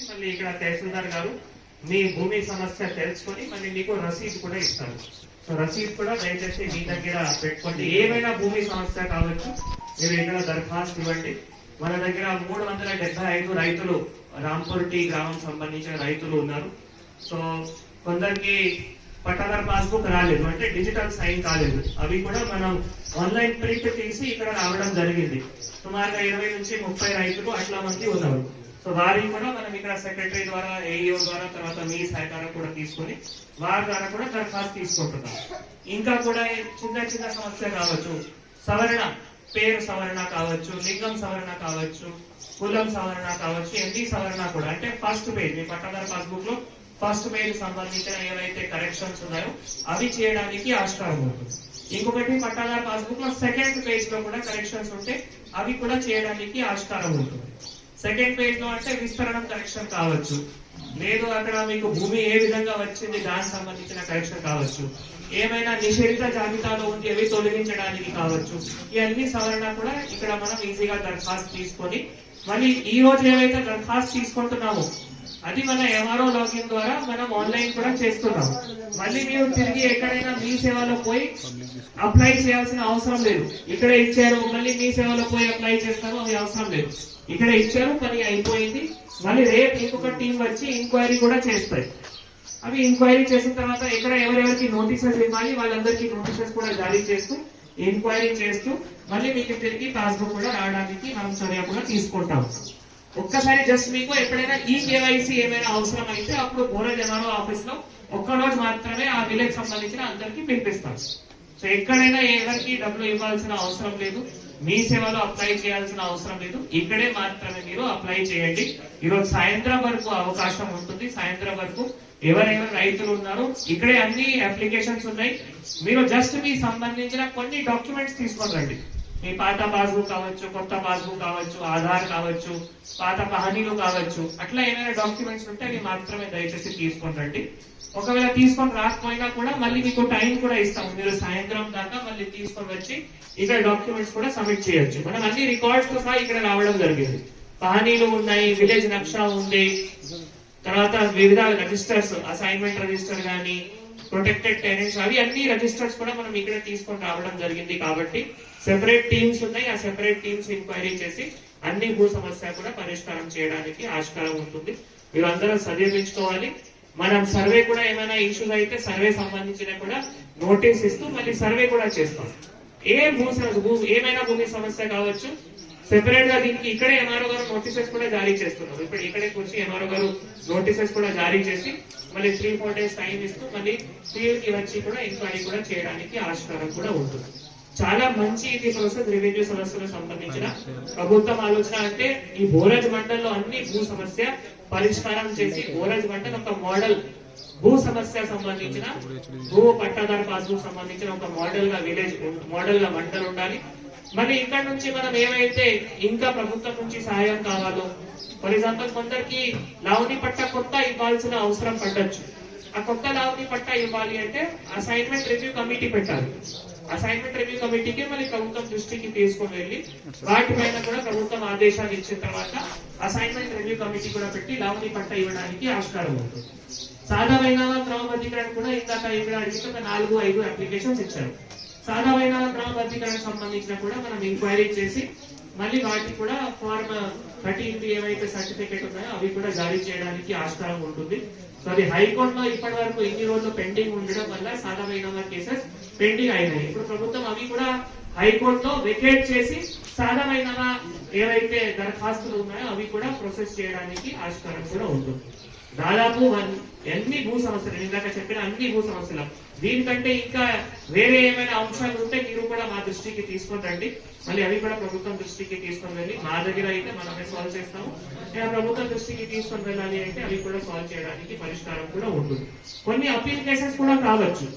మళ్ళీ ఇక్కడ తహసీల్దార్ గారు మీ భూమి సమస్య తెలుసుకొని మళ్ళీ మీకు రసీదు కూడా ఇస్తారు. సో రసీదు కూడా దయచేసి మీ దగ్గర పెట్టుకోండి. ఏమైనా భూమి సమస్య కావచ్చు మీరు ఇక్కడ దరఖాస్తు ఇవ్వండి. మన దగ్గర 375 రైతులు రాంపూర్ టీ గ్రామం సంబంధించిన రైతులు ఉన్నారు. సో కొందరికి పట్టాదారు పాస్బుక్ రాలేదు, అంటే డిజిటల్ సైన్ కాలేదు. అవి కూడా మనం ఆన్లైన్ ప్రింట్ తీసి ఇక్కడ రావడం జరిగింది. సుమారుగా 20 నుంచి 30 రైతులు అట్లా మంది ఉన్నారు. సో వారికి కూడా మనం ఇక్కడ సెక్రటరీ ద్వారా, ఏఈఓ ద్వారా, తర్వాత మీ సహకారం కూడా తీసుకొని వారి ద్వారా కూడా దరఖాస్తు తీసుకుంటున్నాం. ఇంకా కూడా చిన్న చిన్న సమస్య కావచ్చు, సవరణ, పేరు సవరణ కావచ్చు, లింగం సవరణ కావచ్చు, కులం సవరణ కావచ్చు, ఎన్ని సవరణ కూడా, అంటే ఫస్ట్ పేజ్ మీ పట్టాదారు పాస్బుక్ లో ఫస్ట్ పేజ్ సంబంధించిన ఏవైతే కరెక్షన్స్ ఉన్నాయో అవి చేయడానికి ఆస్కారం ఉంటుంది. ఇంకొకటి పట్టాదారు పాస్బుక్ లో సెకండ్ పేజ్ లో కూడా కరెక్షన్స్ ఉంటే అవి కూడా చేయడానికి ఆస్కారం ఉంటుంది. సెకండ్ పేజ్ లో అంటే విస్తరణం కరెక్షన్ కావచ్చు, లేదు అక్కడ మీకు భూమి ఏ విధంగా వచ్చింది దానికి సంబంధించిన కరెక్షన్ కావచ్చు, ఏమైనా నిషేధిత జాబితాలో ఉంటే అవి తొలగించడానికి కావచ్చు. ఇవన్నీ సవరణ కూడా ఇక్కడ మనం ఈజీగా దరఖాస్తు తీసుకొని మళ్ళీ ఈ రోజు ఏవైతే దరఖాస్తు తీసుకుంటున్నామో అది మన ఎంఆర్ఓ లాగిన్ ద్వారా మనం ఆన్లైన్ కూడా చేస్తున్నాం. మళ్ళీ మీరు తిరిగి ఎక్కడైనా మీ సేవలో పోయి అప్లై చేయాల్సిన అవసరం లేదు. ఇక్కడ ఇచ్చారు మళ్ళీ మీ సేవలో పోయి అప్లై చేస్తారు, అది అవసరం లేదు. ఇక్కడ ఇచ్చారు, పని అయిపోయింది. మళ్ళీ రేపు ఇంకొక టీం వచ్చి ఎంక్వైరీ కూడా చేస్తాయి. అవి ఎంక్వైరీ చేసిన తర్వాత ఇక్కడ ఎవరెవరికి నోటీసెస్ ఇవ్వాలి వాళ్ళందరికీ నోటీసెస్ కూడా జారీ చేస్తూ ఎంక్వైరీ చేస్తూ మళ్ళీ మీకు తిరిగి పాస్బుక్ కూడా రావడానికి మనం చర్య కూడా తీసుకుంటాం. ఒక్కసారి జస్ట్ మీకు ఎప్పుడైనా ఈ కేవైసీ ఏమైనా అవసరం అయితే అప్పుడు బోరజ్ ఎంఆర్ఓ ఆఫీస్ లో ఒక్కరోజు మాత్రమే ఆ విలేజ్ సంబంధించిన అందరికీ పిలిపిస్తాం. సో ఎక్కడైనా ఎవరికి డబ్బులు ఇవ్వాల్సిన అవసరం లేదు, మీ సేవలో అప్లై చేయాల్సిన అవసరం లేదు. ఇక్కడే మాత్రమే మీరు అప్లై చేయండి. ఈరోజు సాయంత్రం వరకు అవకాశం ఉంటుంది. సాయంత్రం వరకు ఎవరెవరు రైతులు ఉన్నారో ఇక్కడే అన్ని అప్లికేషన్స్ ఉన్నాయి. మీరు జస్ట్ మీ సంబంధించిన కొన్ని డాక్యుమెంట్స్ తీసుకొని రండి. మీ పాత పాస్బుక్ కావచ్చు, కొత్త పాస్బుక్ కావచ్చు, ఆధార్ కావచ్చు, పాత పహనీలు కావచ్చు, అట్లా ఏమైనా డాక్యుమెంట్స్ ఉంటే అవి మాత్రమే దయచేసి తీసుకొని రండి. ఒకవేళ తీసుకొని రాకపోయినా కూడా మళ్ళీ మీకు టైం కూడా ఇస్తాము. మీరు సాయంత్రం దాకా మళ్ళీ తీసుకొని వచ్చి ఇక్కడ డాక్యుమెంట్స్ కూడా సబ్మిట్ చేయొచ్చు. మనం అన్ని రికార్డ్స్ తో సహా ఇక్కడ రావడం జరిగింది. పహనీలు ఉన్నాయి, విలేజ్ నక్షా ఉంది, తర్వాత వివిధ రిజిస్టర్స్, అసైన్మెంట్ రిజిస్టర్ గానీ, ప్రొటెక్టెడ్ టెరెన్స్, అవి అన్ని రిజిస్టర్స్ కూడా మనం ఇక్కడ తీసుకొని రావడం జరిగింది. కాబట్టి సెపరేట్ టీమ్స్ ఉన్నాయి. ఆ సెపరేట్ టీమ్స్ ఎంక్వైరీ చేసి అన్ని భూ సమస్య కూడా పరిష్కారం చేయడానికి ఆస్కారం ఉంటుంది. మీరు అందరూ సరిదిద్దుకోవాలి. మనం సర్వే కూడా ఏమైనా ఇష్యూస్ అయితే సర్వే సంబంధించిన కూడా నోటీస్ ఇస్తూ మళ్ళీ సర్వే కూడా చేస్తాం. ఏమైనా భూమి సమస్య కావచ్చు, సెపరేట్ గా దీనికి ఇక్కడే ఎంఆర్ఓ గారు నోటీసెస్ కూడా జారీ చేస్తున్నారు. ఇప్పుడు ఇక్కడే వచ్చి ఎంఆర్ఓ గారు నోటీసెస్ కూడా జారీ చేసి మళ్ళీ 3-4 days టైం ఇస్తూ మళ్ళీ ఫీల్డ్ కి వచ్చి కూడా ఎంక్వైరీ కూడా చేయడానికి ఆస్కారం కూడా ఉంటుంది. చాలా మంచి ఇది ప్రాసెస్. రెవెన్యూ సమస్యలకు సంబంధించిన ప్రభుత్వం ఆలోచన అంటే ఈ బోరజ్ మండల్లో అన్ని భూ సమస్య పరిష్కారం చేసి బోరజ్ మండల్ ఒక మోడల్ భూ సమస్య సంబంధించిన భూ పట్టాదారు పాస్బుక్ సంబంధించిన ఒక మోడల్ గా విలేజ్, మోడల్ గా మండల్ ఉండాలి. మరి ఇక్కడ నుంచి మనం ఏమైతే ఇంకా ప్రభుత్వం నుంచి సహాయం కావాలో, ఫర్ ఎగ్జాంపుల్ కొందరికి లావణి పట్ట కొత్త ఇవ్వాల్సిన అవసరం పడవచ్చు. ఆ కొత్త లావణి పట్ట ఇవ్వాలి అంటే అసైన్మెంట్ రివ్యూ కమిటీ పెట్టాలి. అసైన్మెంట్ రివ్యూ కమిటీకి మళ్ళీ ప్రభుత్వం దృష్టికి తీసుకొని వెళ్ళి వాటిపైన కూడా ప్రభుత్వం ఆదేశాలు ఇచ్చిన తర్వాత అసైన్మెంట్ రివ్యూ కమిటీ కూడా పెట్టి లావణి పట్ట ఇవ్వడానికి ఆస్కారం ఉంటుంది. సాధారణ క్రమబద్ధీకరణ కూడా ఇందాక ఇక్కడ అడిగితే 4-5 అప్లికేషన్స్ ఇచ్చారు. సాధారణ క్రమబద్ధీకరణ సంబంధించిన కూడా మనం ఎంక్వైరీ చేసి మళ్ళీ వాటికి కూడా ఫార్మ్ 13 ఏవైతే సర్టిఫికేట్ ఉన్నాయో అవి కూడా జారీ చేయడానికి ఆస్కారం ఉంటుంది. సో అది హైకోర్టులో ఇప్పటి వరకు ఇన్ని రోజులు పెండింగ్ ఉండడం వల్ల సాధారణ కేసెస్ పెండింగ్ అయినాయి. ఇప్పుడు ప్రభుత్వం అవి కూడా హైకోర్టులో వెకేట్ చేసి సాధారణ ఏవైతే దరఖాస్తులు ఉన్నాయో అవి కూడా ప్రొసెస్ చేయడానికి ఆస్కారం కూడా ఉంటుంది. దాదాపు ఎన్ని భూ సమస్యలు, ఇందాక చెప్పిన అన్ని భూ సమస్యలు, దీనికంటే ఇంకా వేరే ఏమైనా అంశాలు ఉంటే మీరు కూడా మా దృష్టికి తీసుకొని రండి. మళ్ళీ అవి కూడా ప్రభుత్వం దృష్టికి తీసుకొని వెళ్ళి మా దగ్గర అయితే మనమే సాల్వ్ చేస్తాము. ప్రభుత్వం దృష్టికి తీసుకొని వెళ్ళాలి అంటే అవి కూడా సాల్వ్ చేయడానికి పరిష్కారం కూడా ఉంటుంది. కొన్ని అప్పీల్ కేసెస్ కూడా కావచ్చు.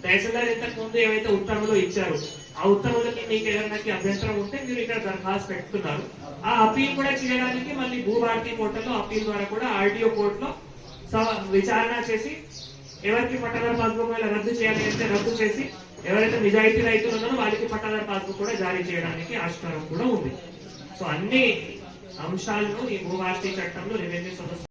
తహసీల్దార్ ఇంతకు ముందు ఏవైతే ఉత్తర్వులు ఇచ్చారో ఆ ఉత్తర్వులకి మీకు ఏదైనా అభ్యంతరం ఉంటే మీరు ఇక్కడ దరఖాస్తు పెట్టుకున్నారు. ఆ అప్పీల్ కూడా చేయడానికి మళ్ళీ భూభారతి పోర్టల్లో అప్పీల్ ద్వారా కూడా ఆర్డీఓ కోర్టులో విచారణ చేసి ఎవరికి పట్టాదారు పాస్బుక్ రద్దు చేయాలి అంటే రద్దు చేసి ఎవరైతే నిజాయితీ రైతులు ఉన్నారో వాళ్ళకి పట్టాదారు పాస్బుక్ కూడా జారీ చేయడానికి ఆస్కారం కూడా ఉంది. సో అన్ని అంశాలను ఈ భూ ఆస్తి చట్టంలో రెవెన్యూ సమస్య